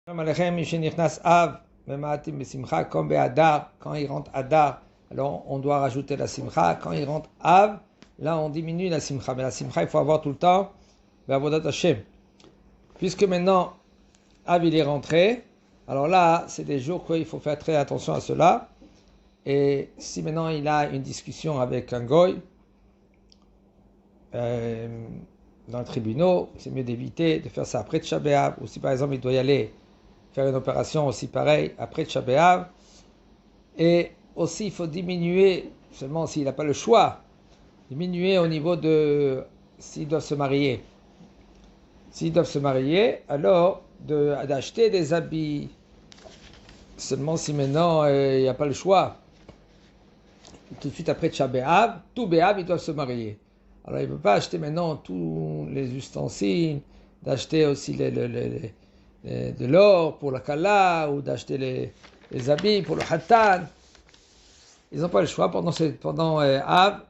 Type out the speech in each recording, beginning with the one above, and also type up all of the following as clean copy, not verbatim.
Comme Adar, quand il rentre Adar, alors on doit rajouter la simcha. Quand il rentre Av, là on diminue la simcha. Mais la simcha, il faut avoir tout le temps Avodat Hashem. Puisque maintenant Av il est rentré, alors là c'est des jours qu'il faut faire très attention à cela. Et si maintenant il a une discussion avec un goy dans le tribunal, c'est mieux d'éviter de faire ça après Tisha B'Av. Ou si par exemple il doit y aller faire une opération aussi pareille après Tisha B'Av. Et aussi il faut diminuer, seulement s'il n'a pas le choix, diminuer au niveau de s'ils doivent se marier. S'ils doivent se marier, alors d'acheter des habits. Seulement si maintenant il n'y a pas le choix. Tout de suite après Tisha B'Av, tout B'Av, ils doivent se marier. Alors il ne peut pas acheter maintenant tous les ustensiles, d'acheter aussi de l'or pour la Kala, ou d'acheter les habits pour le Hatan. Ils n'ont pas le choix pendant Av,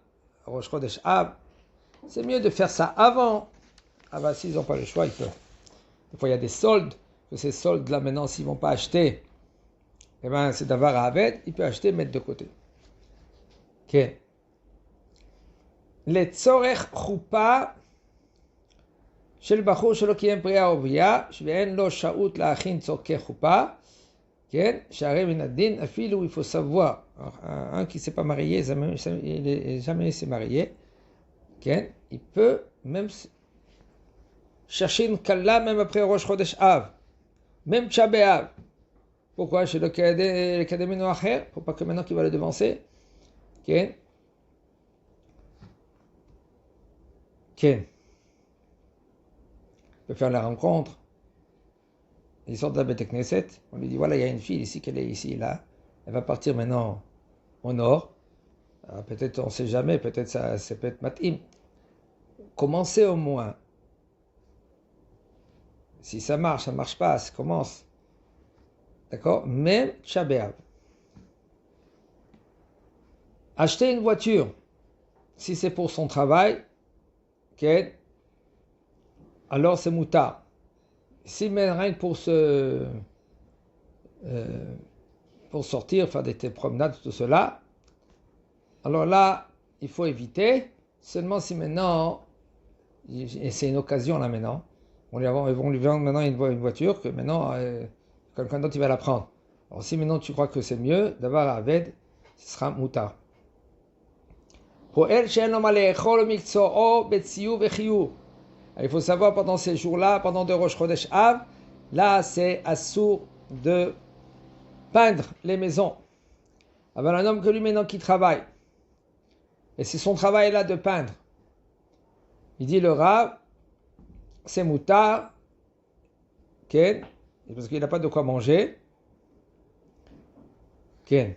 Rosh Chodesh Av. C'est mieux de faire ça avant. Ah bah s'ils n'ont pas le choix, ils peuvent. Des fois il y a des soldes, que ces soldes là maintenant s'ils ne vont pas acheter, eh ben c'est d'avoir à Aved, il peut acheter, mettre de côté. Ok. לצורך חופה של בחור שלא קיים פריאה או רבייה ואין לו שהות להכין צורכי חופה, כן? שהרי מן הדין אפילו il faut savoir un qui ne s'est pas marié, il jamais s'est marié, כן? Il peut même chercher une kalla même après Rosh Chodesh Av, même Tisha B'Av. Pourquoi? Chez le Kademino Acher, pour pas que maintenant qu'il va le devancer, כן? Ken. Il peut faire la rencontre. Il sort de la Beth Knesset. On lui dit voilà, il y a une fille ici, qu'elle est ici, là. Elle va partir maintenant au nord. Alors, peut-être, on ne sait jamais, peut-être ça peut être matim. Commencez au moins. Si ça marche pas, ça commence. D'accord? Même Tisha B'Av. Acheter une voiture, si c'est pour son travail, okay, alors c'est moutar. Si mais rien que pour sortir, faire des promenades, tout cela, alors là, il faut éviter. Seulement si maintenant, et c'est une occasion là maintenant, ils vont lui vendre maintenant une voiture que maintenant, quelqu'un d'autre il va la prendre. Alors si maintenant tu crois que c'est mieux d'avoir à Aved, ce sera moutar. Pour elle, il faut savoir pendant ces jours-là, pendant de Rosh Chodesh Av, là c'est assour de peindre les maisons. Avec un homme que lui maintenant qui travaille, et c'est son travail là de peindre. Il dit le Rav, c'est moutar, Ken, parce qu'il n'a pas de quoi manger, Ken.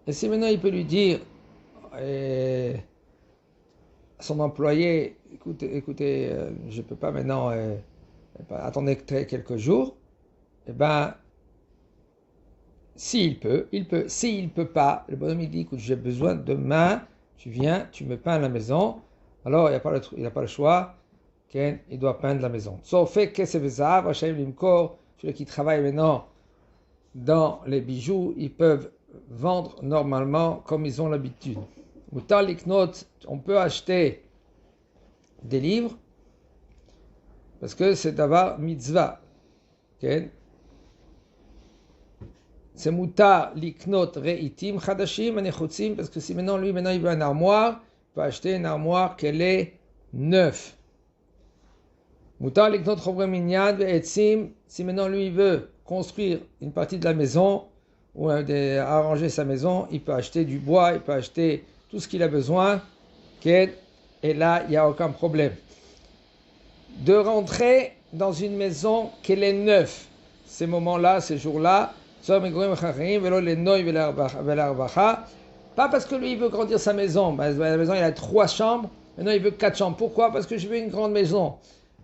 Et si maintenant il peut lui dire à son employé, écoutez, je ne peux pas maintenant, attendez quelques jours, eh bien, s'il peut, il peut. S'il ne peut pas, le bonhomme il dit, écoute, j'ai besoin demain, tu viens, tu me peins la maison, alors il n'a pas le choix, il doit peindre la maison. Sauf que c'est Vezav, Hachem Limkor, celui qui travaille maintenant dans les bijoux, ils peuvent vendre normalement comme ils ont l'habitude. Mutar liknot, on peut acheter des livres parce que c'est d'avoir mitzvah. Okay? C'est mutar liknot reitim chadashim anechutzim parce que si maintenant il veut une armoire, il peut acheter une armoire qu'elle est neuve. Mutar liknot chovre minyan ve'etzim, si maintenant lui il veut construire une partie de la maison ou arranger sa maison, il peut acheter du bois, il peut acheter tout ce qu'il a besoin, et là, il n'y a aucun problème. De rentrer dans une maison qu'elle est neuve, ces moments-là, ces jours-là, pas parce que lui, il veut grandir sa maison. La maison, il a 3 chambres, maintenant il veut 4 chambres. Pourquoi? Parce que je veux une grande maison.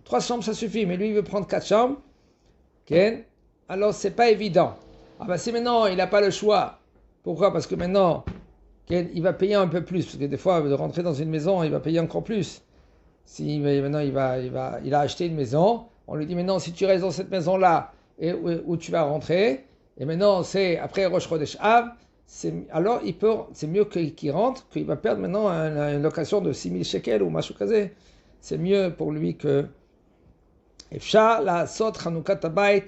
3 chambres, ça suffit, mais lui, il veut prendre 4 chambres. Alors, c'est pas évident. Ah ben si maintenant il n'a pas le choix, pourquoi? Parce que maintenant il va payer un peu plus, parce que des fois de rentrer dans une maison il va payer encore plus. Si maintenant il a acheté une maison, on lui dit maintenant si tu restes dans cette maison-là et où tu vas rentrer, et maintenant c'est après Rosh Chodesh Av, alors c'est mieux qu'il rentre, qu'il va perdre maintenant une location de 6000 shekels ou machin kazé. C'est mieux pour lui que Efshar la sot Chanoukat Habayit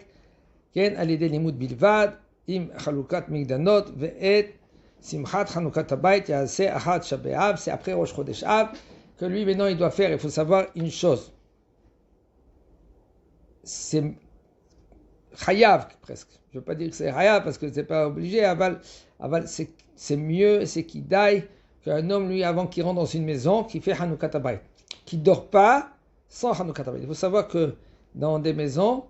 ken al yedei limud bilvad im chalukat migdanot ve'et simchat Chanoukat Habayit yaseh achat Shabbat, c'est après Rosh Chodesh Av que lui maintenant il doit faire. Il faut savoir une chose, c'est chayav presque. Je ne veux pas dire que c'est chayav parce que c'est pas obligé. Aval c'est mieux, c'est qu'il daille qu'un homme lui avant qu'il rentre dans une maison qui fait Chanoukat Habayit, qui dort pas sans Chanoukat Habayit. Il faut savoir que dans des maisons,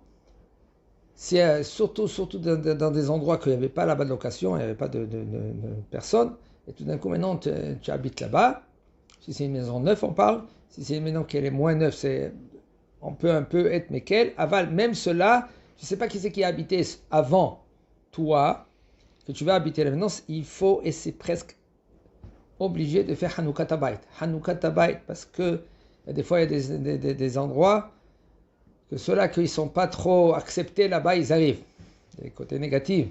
surtout dans des endroits qu'il n'y avait pas là-bas de location, il n'y avait pas de personnes, et tout d'un coup maintenant tu habites là-bas. Si c'est une maison neuve, on parle. Si c'est une maison qui est moins neuve, on peut un peu être Mekel. Aval, même cela, je ne sais pas qui c'est qui a habité avant toi, que tu vas habiter la maison, il faut, et c'est presque obligé de faire Chanoukat Habayit. Chanoukat Habayit, parce que des fois, il y a des endroits que ceux-là qui ne sont pas trop acceptés là-bas, ils arrivent. Les côtés négatifs,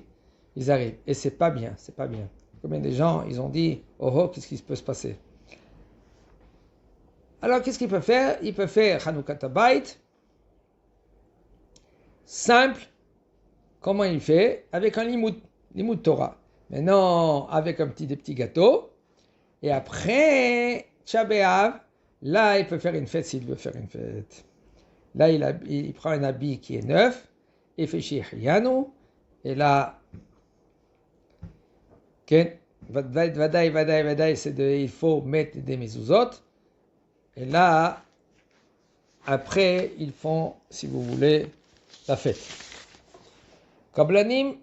ils arrivent. Et c'est pas bien, c'est pas bien. Combien de gens, ils ont dit, oh, qu'est-ce qui peut se passer? Alors, qu'est-ce qu'il peut faire? Il peut faire Chanoukat Habayit simple. Comment il fait? Avec un limoud Torah. Maintenant, avec des petits gâteaux. Et après, Tisha B'Av, là, il peut faire une fête s'il veut faire une fête. Là, il prend un habit qui est neuf, il fait Shehecheyanu, et là, Vadaï, il faut mettre des mezuzot. Et là, après, ils font, si vous voulez, la fête. קבלנים,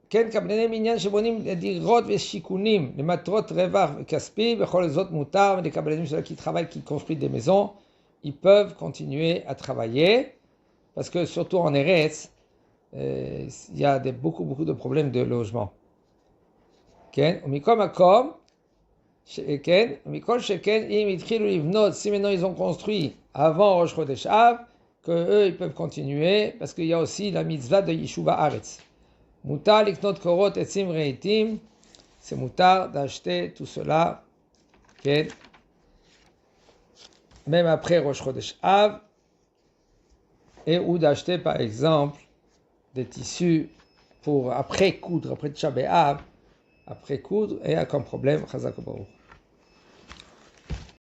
כן, קבלני מניין שבונים דירות ושיכונים למטרות רווח כספי, בכל זאת מותר, les קבלנים qui travaillent, qui construisent des maisons, ils peuvent continuer à travailler, parce que surtout en Eretz, il y a beaucoup de problèmes de logement. כן, ומכל מקום, כן, ומכל שכן, אם התחילו לבנות, si maintenant ils ont construit avant Rosh Chodesh Av, que eux ils peuvent continuer, parce qu'il y a aussi la mitzvah de Yishuva Haaretz. Mutar liknot korot etzim reitim, c'est mutar d'acheter tout cela, okay, même après Rosh Chodesh Av, et ou d'acheter par exemple des tissus pour après coudre, après Tisha B'Av, après coudre, et il y a comme problème, Chazak Baruch.